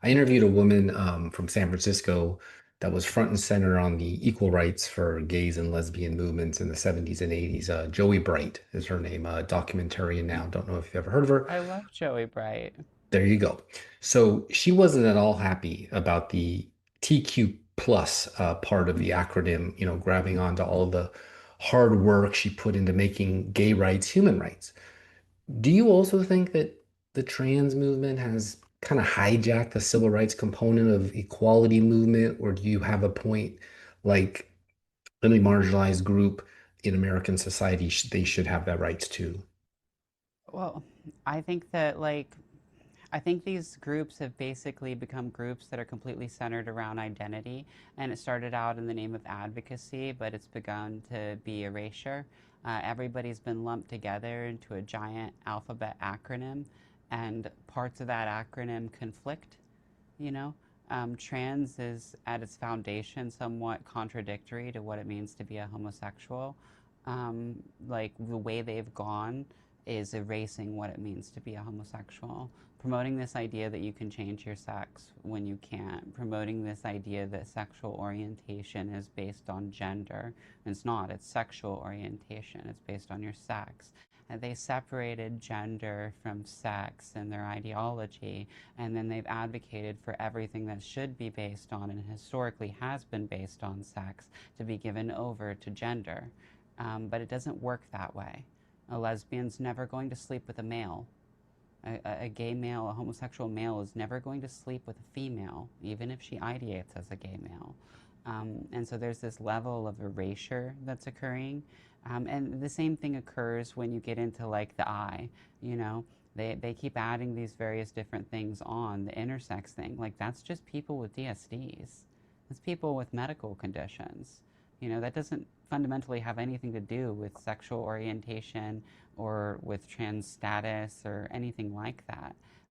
I interviewed a woman from San Francisco that was front and center on the equal rights for gays and lesbian movements in the 70s and 80s. Joey Bright is her name, a documentarian now. Don't know if you've ever heard of her. I love Joey Bright. There you go. So she wasn't at all happy about the TQ plus part of the acronym, grabbing onto all of the hard work she put into making gay rights human rights. Do you also think that the trans movement has kind of hijacked the civil rights component of equality movement, or do you have a point like any marginalized group in American society, they should have that rights too? Well, I think that I think these groups have basically become groups that are completely centered around identity, and it started out in the name of advocacy, but it's begun to be erasure. Everybody's been lumped together into a giant alphabet acronym, and parts of that acronym conflict. You know, trans is at its foundation somewhat contradictory to what it means to be a homosexual. Like the way they've gone is erasing what it means to be a homosexual, promoting this idea that you can change your sex when you can't, promoting this idea that sexual orientation is based on gender. It's not, it's sexual orientation, it's based on your sex. And they separated gender from sex in their ideology, and then they've advocated for everything that should be based on and historically has been based on sex to be given over to gender. But it doesn't work that way. A lesbian's never going to sleep with a male. A gay male, a homosexual male, is never going to sleep with a female, even if she ideates as a gay male. And so there's this level of erasure that's occurring. And the same thing occurs when you get into like the I, you know, they keep adding these various different things on the intersex thing. Like that's just people with DSDs. That's people with medical conditions. You know, that doesn't fundamentally have anything to do with sexual orientation or with trans status or anything like that.